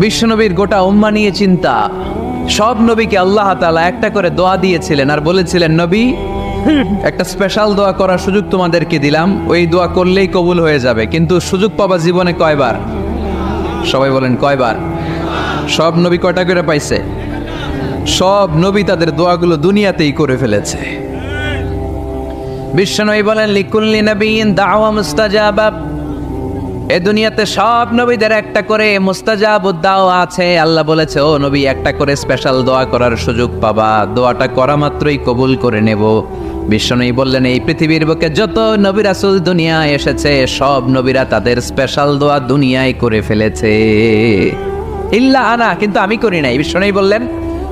বিশ্বনবীর গোটা উম্মাহ নিয়ে চিন্তা। সব নবীকে আল্লাহ তাআলা একটা করে দোয়া দিয়েছিলেন আর বলেছিলেন, নবী একটা স্পেশাল দোয়া করার সুযোগ তোমাদেরকে দিলাম, ওই দোয়া করলেই কবুল হয়ে যাবে। কিন্তু সুযোগ পাবা জীবনে কয়বার? সবাই বলেন কয়বার? সব নবী কয়টা করে পাইছে? সব নবী তাদের দোয়াগুলো দুনিয়াতেই করে ফেলেছে। বিশ্বনবী বলেন, লিকুল্লি নবিয়্যিন দাওয়া মুস্তাজাবা। এই দুনিয়াতে সব নবীদের একটা করে মুস্তাজাবুদ দাওয়া আছে। আল্লাহ বলেছে, ও নবী, একটা করে স্পেশাল দোয়া করার সুযোগ পাবা, দোয়াটা করা মাত্রই কবুল করে নেব। বিশ্বনবী বললেন, এই পৃথিবীর বুকে যত নবী রাসূল দুনিয়ায় এসেছে সব নবীরা তাদের স্পেশাল দোয়া দুনিয়ায় করে ফেলেছে, ইল্লা আনা, কিন্তু আমি করি নাই। বিশ্বনবী বললেন,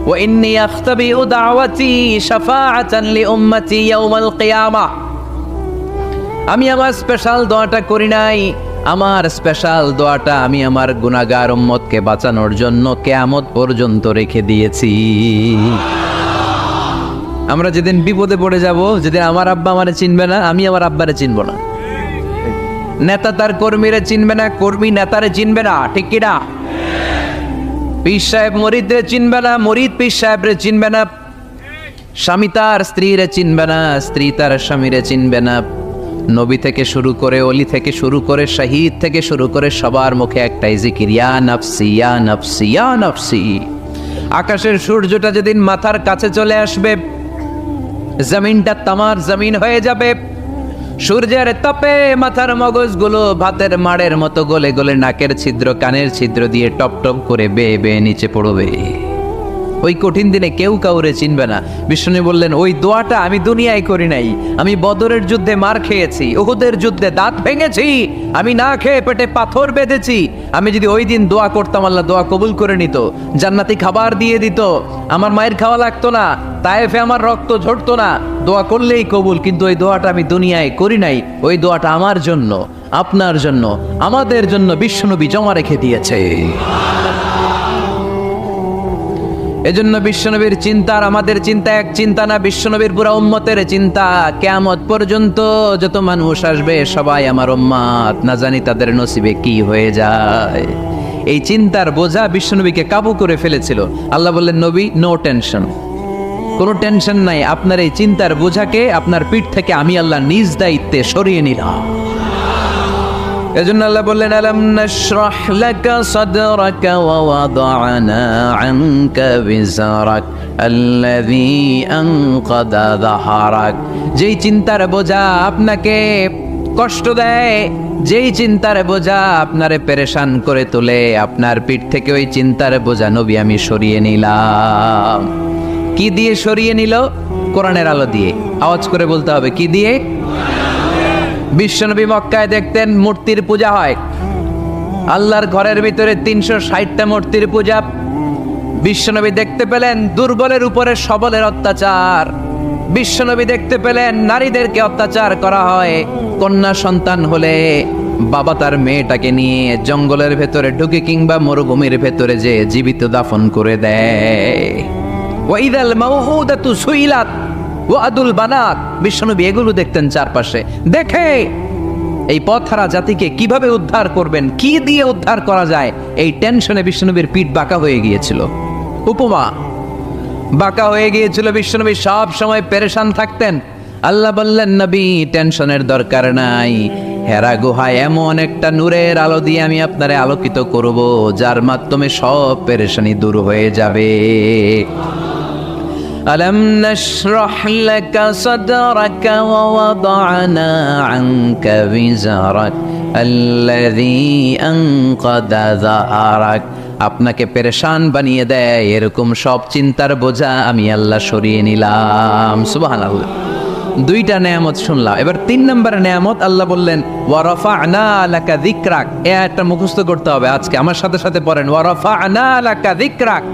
ওয়া ইন্নী আখতাবিউ দাওয়াতি শাফাআতান লিউম্মতি ইয়াউমাল কিয়ামাহ। আমি আমার স্পেশাল দোয়াটা করি নাই, আমার স্পেশাল দোয়াটা আমি আমার গুনাহগার উম্মতকে বাঁচানোর জন্য কিয়ামত পর্যন্ত রেখে দিয়েছি। আমরা যেদিন বিপদে পড়ে যাব, যেদিন আমার আব্বা আমারে চিনবে না, আমি আমার আব্বারে চিনব না, নেতা তার কর্মীরে চিনবে না, কর্মী নেতারে চিনবে না, ঠিক কি না? পীর সাহেব মুরিদরে চিনবে না, মুরিদ পীর সাহেবরে চিনবে না, স্বামী তার স্ত্রীরে চিনবে না, স্ত্রী তার স্বামীরে চিনবে না। নবী থেকে শুরু করে, অলি থেকে শুরু করে, শহীদ থেকে শুরু করে সবার মুখে একটাই জিকির, ইয়া নাফসি ইয়া নাফসি ইয়া নাফসি। আকাশের সূর্যটা যেদিন মাথার কাছে চলে আসবে, জমিনটা তামার জমিন হয়ে যাবে, সূর্যের তাপে মাথার মগজগুলো ভাতের মাড়ের মতো গলে গলে নাকের ছিদ্র কানের ছিদ্র দিয়ে টপ টপ করে বেয়ে বেয়ে নিচে পড়বে। ওই কঠিন দিনে কেউ কাউরে চিনবে না। বিষ্ণু বললেন, ওই দোয়াটা আমি দুনিয়ায় করি নাই, আমি বদরের যুদ্ধে মার খেয়েছি, উহুদের যুদ্ধে দাঁত ভেঙেছি, আমি না খেয়ে পেটে পাথর বেঁধেছি। আমি যদি ওই দিন দোয়া করতাম, আল্লাহ দোয়া কবুল করে নিত, জান্নাতি খাবার দিয়ে দিত, আমার মায়ের খাওয়া লাগতো না, তায়েফে আমার রক্ত ঝরতো না, দোয়া করলেই কবুল। কিন্তু ওই দোয়াটা আমি দুনিয়ায় করি নাই, ওই দোয়াটা আমার জন্য, আপনার জন্য, আমাদের জন্য বিশ্বনবী জমা রেখে দিয়েছে। এজন্য বিশ্বনবীর চিন্তা আর আমাদের চিন্তা এক চিন্তা না, বিশ্বনবীর পুরা উম্মতের চিন্তা। কিয়ামত পর্যন্ত যত মানুষ আসবে সবাই আমার উম্মত, না জানি তাদের নসিবে কি হয়ে যায়। এই চিন্তার বোঝা বিশ্বনবীকে কাবু করে ফেলেছিল। আল্লাহ বললেন, নবী নো টেনশন, কোনো টেনশন নাই, আপনার এই চিন্তার বোঝাকে আপনার পিঠ থেকে আমি আল্লাহ নিজ দায়িত্বে সরিয়ে নিলাম। এজন্য আল্লাহ বললেন, আলাম নাশরাহ লাকা সাদরাকা ওয়া ওয়াদা'না আনকা বিজরাক আল্লাযী আনকাদা যাহরাক। যেই চিন্তার বোঝা আপনাকে কষ্ট দেয়, যেই চিন্তার বোঝা আপনারে পেরেশান করে তোলে, আপনার পিঠ থেকে ওই চিন্তার বোঝা নবী আমি সরিয়ে নিলাম। কি দিয়ে সরিয়ে নিল? কোরআনের আলো দিয়ে। আওয়াজ করে বলতে হবে, কি দিয়ে? বিশ্বনবী মক্কায় দেখতেন মূর্তির পূজা হয়, আল্লাহর ঘরের ভিতরে 360টা মূর্তির পূজা। বিশ্বনবী দেখতে পেলেন দুর্বলের উপরে সবলের অত্যাচার, বিশ্বনবী দেখতে পেলেন নারীদেরকে অত্যাচার করা হয়। কন্যা সন্তান হলে বাবা তার মেয়েটাকে নিয়ে জঙ্গলের ভেতরে ঢুকে কিংবা মরুভূমির ভেতরে যে জীবিত দাফন করে দেয়। ওয়াইদাল মাউউদাতু সুইলাত ওয়াদুল বানাত। বিশ্বনবী এগুলো দেখতেন চারপাশে, দেখে এই পথহারা জাতিকে কিভাবে উদ্ধার করবেন, কি দিয়ে উদ্ধার করা যায়, এই টেনশনে বিশ্বনবীর পিঠ বাঁকা হয়ে গিয়েছিল। উপমা বাঁকা হয়ে গিয়েছিল, বিশ্বনবী সব সময় পেরেশান থাকতেন। আল্লাহ বললেন, নবী টেনশনের দরকার নাই, হেরা গুহায় এমন একটা নূরের আলো দিয়ে আমি আপনারে আলোকিত করব, যার মাধ্যমে সব পেরেশানি দূর হয়ে যাবে। ألم نشرح لك صدرك ووضعنا عنك وزرك الذي أنقض ظهرك। আপনাকে পেরেশান বানিয়ে দেয় এরকম সব চিন্তার বোঝা আমি আল্লাহ সরিয়ে নিলাম। সুবহানাল্লাহ। দুইটা নেয়ামত শুনলাম, এবার 3 নম্বর নেয়ামত আল্লাহ বললেন, ওয়া রাফা'না লাকা যিকরাক। এই আয়াতটা মুখস্থ করতে হবে আজকে, আমার সাথে সাথে পড়েন, ওয়া রাফা'না লাকা যিকরাক।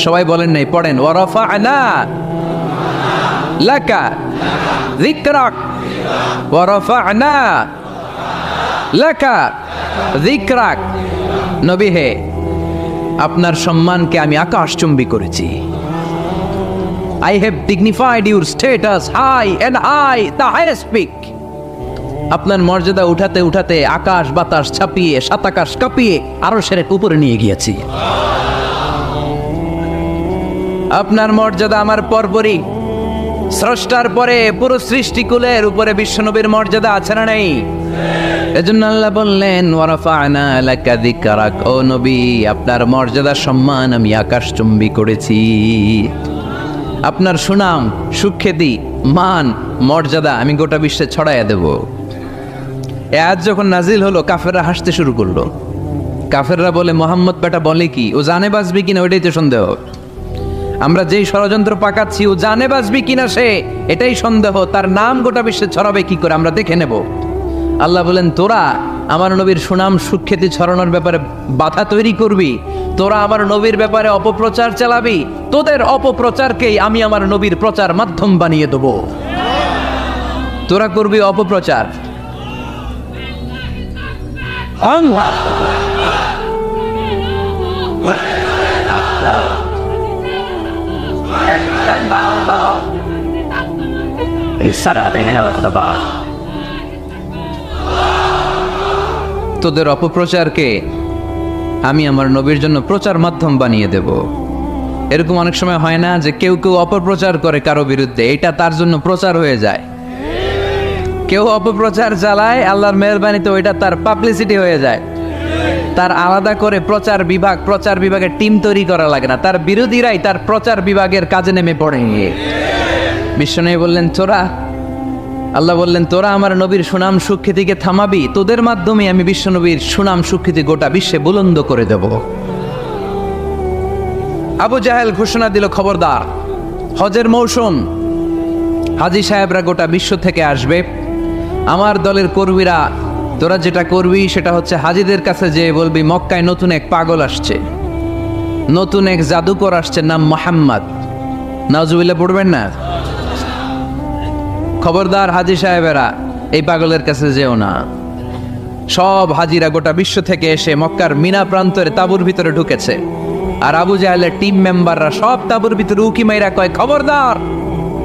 সবাই বলেন নাই, পড়েন, ওয়া রাফা'না লাকা যিকরাক ওয়া রাফা'না লাকা যিকরাক। নবী হে, আপনার সম্মানকে আমি আকাশচুম্বী করেছি। I have dignified your status high and I, the highest peak. আপনার মর্যাদা উঠাতে উঠাতে আকাশ বাতাস ছাপিয়ে সাতাকাশ কাঁপিয়ে আরশের উপরে নিয়ে গিয়েছি। আপনার মর্যাদা আমার পরপরই, স্রষ্টার পরে পুরো সৃষ্টিকুলের উপরে বিশ্বনবীর মর্যাদা আছে না নেই? এজন্য আল্লাহ বললেন ওয়ারাফা'না লাকা যিকরাক, ও নবী আপনার মর্যাদা সম্মান আমি আকাশচুম্বী করেছি। আপনার সুনাম সুখ্যাতি মান মর্যাদা আমি গোটা বিশ্বে ছড়াইয়া দেব। এ আয়াত যখন নাজিল হলো কাফেররা হাসতে শুরু করলো। কাফেররা বলে মোহাম্মদ বেটা বলে কি, ও জানে বাঁচবি কিনা ওইটাই তো সন্দেহ। আমরা যেই ষড়যন্ত্র পাকাচ্ছি ও জানে বাঁচবি কিনা সে এটাই সন্দেহ, তার নাম গোটা বিশ্বে ছড়াবে কি করে আমরা দেখে নেব। আল্লাহ বলেন তোরা আমার নবীর সুনাম সুখ্যাতি ছড়ানোর ব্যাপারে বাধা তৈরি করবি, তোরা আমার নবীর ব্যাপারে অপপ্রচার চালাবি, তোদের অপপ্রচারকেই আমি আমার নবীর প্রচার মাধ্যম বানিয়ে দেব। তোরা করবি অপপ্রচার। তোদের অপপ্রচারকে আমি আমার নবীর জন্য প্রচার মাধ্যম বানিয়ে দেব। এরকম অনেক সময় হয় না যে কেউ কেউ অপপ্রচার করে কারো বিরুদ্ধে, এটা তার জন্য প্রচার হয়ে যায়। কেউ অপপ্রচার চালায়, আল্লাহর মেহেরবানিতে ওইটা তার পাবলিসিটি হয়ে যায়। তার আলাদা করে প্রচার বিভাগের টিম তৈরি করা লাগে না, তার বিরোধীরাই তার প্রচার বিভাগের কাজে নেমে পড়ে। বিশ্বনবী বললেন তোরা, আল্লাহ বললেন তোরা আমার নবীর সুনাম সুখ্যাতিকে থামাবি, তোদের মাধ্যমে আমি বিশ্বনবীর সুনাম সুখ্যাতি গোটা বিশ্বে বুলন্দ করে দেব। আবু জাহেল ঘোষণা দিল খবরদার, হজের মৌসুম, হাজী সাহেবরা গোটা বিশ্ব থেকে আসবে, আমার দলের কর্মীরা তোরা যেটা করবি সেটা হচ্ছে হাজীদের কাছে যেয়ে বলবি মক্কায় নতুন এক পাগল আসছে, নতুন এক জাদুকর আসছে, নাম মোহাম্মদ। নাউজুবিল্লাহ পড়বেন না। খবরদার হাজী সাহেবেরা এই পাগলের কাছে যেও না। সব হাজিরা গোটা বিশ্ব থেকে এসে মক্কার মিনা প্রান্তরে তাঁবুর ভিতরে ঢুকেছে, আর আবু জাহেলের টিম মেম্বাররা সব তাঁবুর ভিতরে উকি মাইরা কয় খবরদার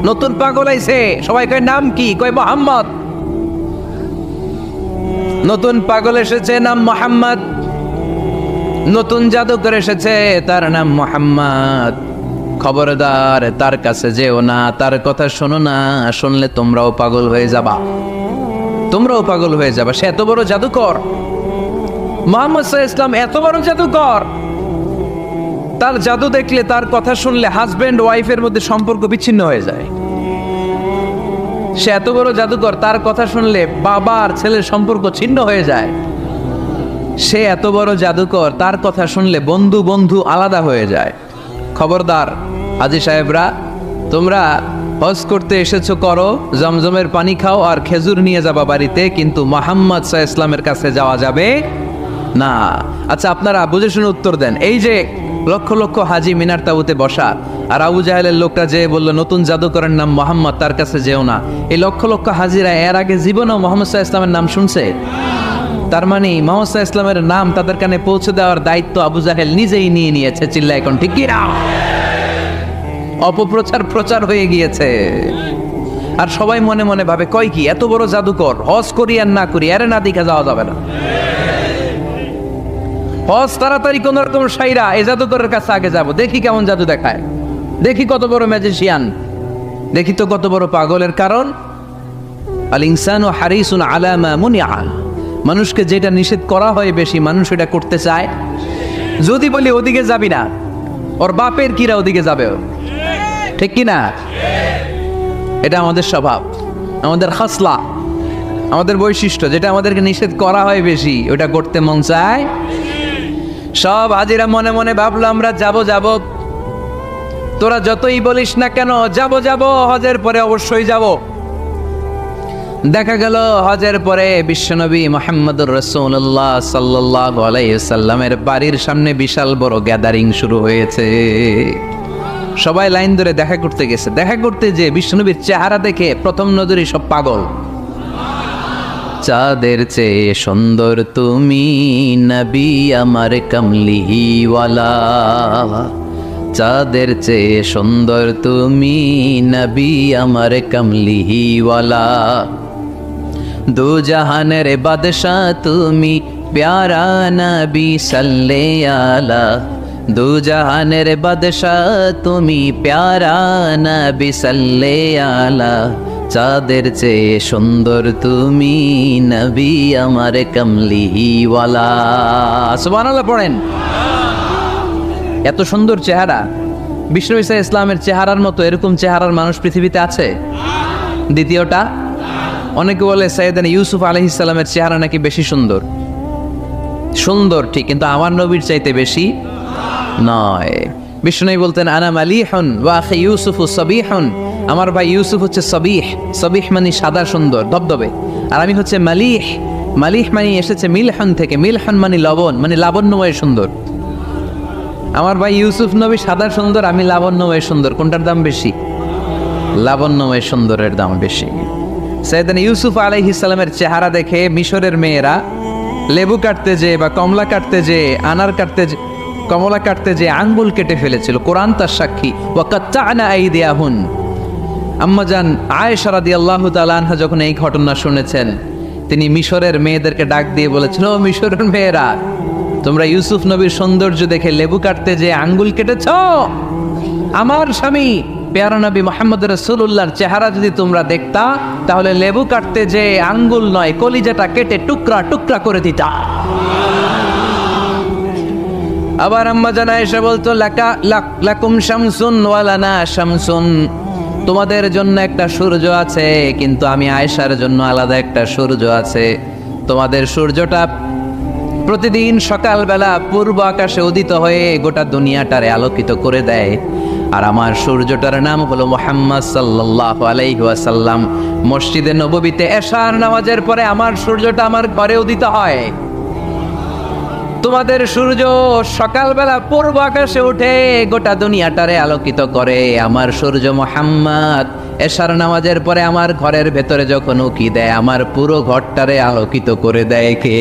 নতুন পাগল আইছে। সবাই কয় নাম কি? কয় মোহাম্মদ। নতুন পাগল এসেছে, নাম মোহাম্মদ। নতুন জাদুকর এসেছে, তার নাম মোহাম্মদ। খবরদার তার কাছে যেও না, তার কথা শোনো না, শুনলে তোমরাও পাগল হয়ে যাবা, তোমরাও পাগল হয়ে যাবা। সে এত বড় জাদুকর, মুহাম্মদ সাল্লাল্লাহু আলাইহি ওয়াসাল্লাম এত বড় জাদুকর, তার জাদু দেখলে তার কথা শুনলে হাজবেন্ড ওয়াইফের মধ্যে সম্পর্ক বিচ্ছিন্ন হয়ে যায়। সে এত বড় জাদুকর, তার কথা শুনলে বাবা আর ছেলের সম্পর্ক ছিন্ন হয়ে যায়। সে এত বড় জাদুকর, তার কথা শুনলে বন্ধু বন্ধু আলাদা হয়ে যায়। খবরদার হাজী সাহেবরা, তোমরা হজ করতে এসেছো করো, জমজমের পানি খাও আর খেজুর নিয়ে যাবা বাড়িতে, কিন্তু মুহাম্মদ সাল্লাল্লাহু আলাইহি ওয়াসাল্লামের কাছে যাওয়া যাবে না। আচ্ছা আপনারা বুঝে শুনে উত্তর দেন। এই যে লক্ষ লক্ষ হাজি মিনার তাবুতে বসা, আর আবু জাহেলের লোকটা যে বলল নতুন জাদুকরের নাম মোহাম্মদ, তার কাছে যেও না, এই লক্ষ লক্ষ হাজিরা এর আগে জীবনেও মুহাম্মদ সাল্লাল্লাহু আলাইহি ওয়াসাল্লামের নাম শুনছে? তার মানে মুহাম্মদ সাল্লাল্লাহু আলাইহি ওয়াসাল্লামের নাম তাদের কানে পৌঁছে দেওয়ার দায়িত্ব আবু জাহেল নিজেই নিয়ে নিয়েছে। চিল্লা এখন ঠিক কি না? প্রচার হয়ে গিয়েছে। আর সবাই মনে মনে ভাবে কয় কি, এত বড় জাদুকর, হজ করি আর না করি এর না দিকে যাওয়া যাবে না। হজ তাড়াতাড়ি কোন রকম সাইরা এই জাদুকরের কাছে আগে যাব, দেখি কেমন জাদু দেখায়, দেখি কত বড় ম্যাজিশিয়ান, দেখি তো কত বড় পাগলের। কারণ আল ইনসানু হারিসুন আলা মা মুনিআ, মানুষকে যেটা নিষেধ করা হয় বেশি মানুষ এটা করতে চায়। যদি বলি ওদিকে যাবি না, ওর বাপের কিরা ওদিকে যাবে, ঠিক কি না? এটা আমাদের স্বভাব, আমাদের খাসলা, আমাদের বৈশিষ্ট্য। যেটা আমাদেরকে নিষেধ করা হয় বেশি ওটা করতে মন চায়। সব হাজিরা মনে মনে ভাবলো আমরা যাব, তোরা যতই বলিস না কেন যাব, হজের পরে অবশ্যই যাব। দেখা গেল হজের পরে বিশ্বনবী মুহাম্মদুর রাসূলুল্লাহ সাল্লাল্লাহু আলাইহি ওয়াসাল্লামের বাড়ির সামনে বিশাল বড় গ্যাদারিং শুরু হয়েছে। সবাই লাইন ধরে দেখা করতে গেছে। দেখা করতে যে বিশ্বনবীর চেহারা দেখে প্রথম নজরে সব পাগল। চাঁদের চেয়ে সুন্দর তুমি নবী আমার কামলিওয়ালা, চাঁদের চেয়ে সুন্দর তুমি নবী আমার কামলিওয়ালা। দু জাহানের বাদশা তুমি প্যারা নবী সাল্লে আলা, দু জাহানের বাদশা তুমি প্যারা নবী সাল্লে আলা, চাঁদের চেয়ে সুন্দর তুমি নবী আমার কমলিওয়ালা। সুবহানাল্লাহ পড়েন। এত সুন্দর চেহারা, বিষ্ণু ঈসা ইসলামের চেহারার মতো এরকম চেহারার মানুষ পৃথিবীতে আছে? দ্বিতীয়টা, অনেকে বলে সাইয়েদনা ইউসুফ আলাইহিস সালামের চেহারা নাকি বেশি সুন্দর। সুন্দর ঠিক, কিন্তু আমার নবীর চাইতে বেশি নয়। বিষ্ণু বলতেন আনা মালিহুন ওয়া আখি ইউসুফু সাবিহুন, আমার ভাই ইউসুফ হচ্ছে সাবিহ, সাবিহ মানে সাদা সুন্দর ধবধবে, আর আমি হচ্ছে মালিহ, মালিহ মানে এসেছে মিলহন থেকে, মিলহন মানে লবণ, মানে লাবণ্যময় সুন্দর। আমার ভাই ইউসুফ নবী সাদা সুন্দর, আমি লাবণ্যময় সুন্দর, কোনটার দাম বেশি? লাবণ্যময় সুন্দরের দাম বেশি। সাইয়েদনা ইউসুফ আলাইহিস সালামের চেহারা দেখে মিশরের মেয়েরা লেবু কাটতে যে বা কমলা কাটতে যে আনার কাটতে যে কমলা কাটতে যে আঙ্গুল কেটে ফেলেছিল, কোরআন তার সাক্ষী। ওয়া কাত্তা'না আইদিয়াহুন, আম্মাজান আয়েশা রাদিয়াল্লাহু তাআলা আনহা যখন এই ঘটনা শুনেছেন, তিনি মিশরের মেয়েদেরকে ডাক দিয়ে বলেছেন, ও মিশরের মেয়েরা, তোমরা ইউসুফ নবীর সৌন্দর্য দেখে লেবু কাটতে যে আঙ্গুল কেটেছ, আমার স্বামী প্যারা নবী মুহাম্মদ রাসূলুল্লাহর চেহারা যদি তোমরা দেখতা, তাহলে লেবু কাটতে যে আঙ্গুল নয়, কলিজাটা কেটে টুকরা টুকরা করে দিতা। আবার আম্মা জানা এসে বলতো লাকুম শামসুন ওয়া লানা শামসুন, তোমাদের জন্য একটা সূর্য আছে, কিন্তু আমি আয়েশার জন্য আলাদা একটা সূর্য আছে। তোমাদের সূর্যটা প্রতিদিন সকালবেলা পূর্ব আকাশে উদিত হয়ে গোটা দুনিয়াটারে আলোকিত করে দেয়, আর আমার সূর্যটার নাম হলো মুহাম্মদ সাল্লাল্লাহু আলাইহি ওয়াসাল্লাম। মসজিদে নববীতে এশার নামাজের পরে আমার সূর্যটা আমার ঘরে উদিত হয়। তোমাদের সূর্য সকালবেলা পূর্ব আকাশে উঠে গোটা দুনিয়াটারে আলোকিত করে, আমার সূর্য মুহাম্মদ এশার নামাজের পরে আমার ঘরের ভেতরে যখন উকি দেয়, আমার পুরো ঘরটারে আলোকিত করে দেয় কে?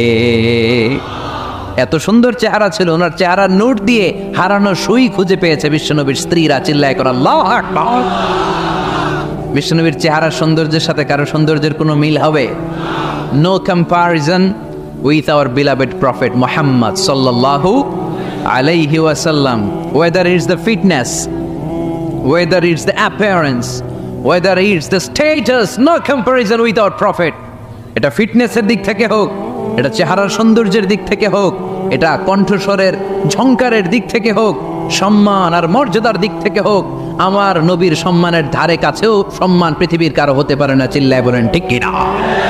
এত সুন্দর চেহারা ছিল, ওনার চেহারার নূর দিয়ে হারানো সুই খুঁজে পেয়েছে বিশ্বনবীর স্ত্রীরা। চিল্লায় করে আল্লাহু আকবার। বিশ্বনবীর চেহারার সৌন্দর্যের সাথে কারো সৌন্দর্যের কোনো মিল হবে? No comparison with our beloved prophet Muhammad sallallahu alayhi wasallam. Whether it's the fitness, whether it's the appearance, whether it's the status, no comparison with our prophet. এটা ফিটনেসের দিক থেকে হোক, এটা চেহারার সৌন্দর্যের দিক থেকে হোক, এটা কণ্ঠস্বরের ঝংকারের দিক থেকে হোক, সম্মান আর মর্যাদার দিক থেকে হোক, আমার নবীর সম্মানের ধারে কাছেও সম্মান পৃথিবীর কারো হতে পারে না। চিল্লায় বলেন ঠিক কিনা?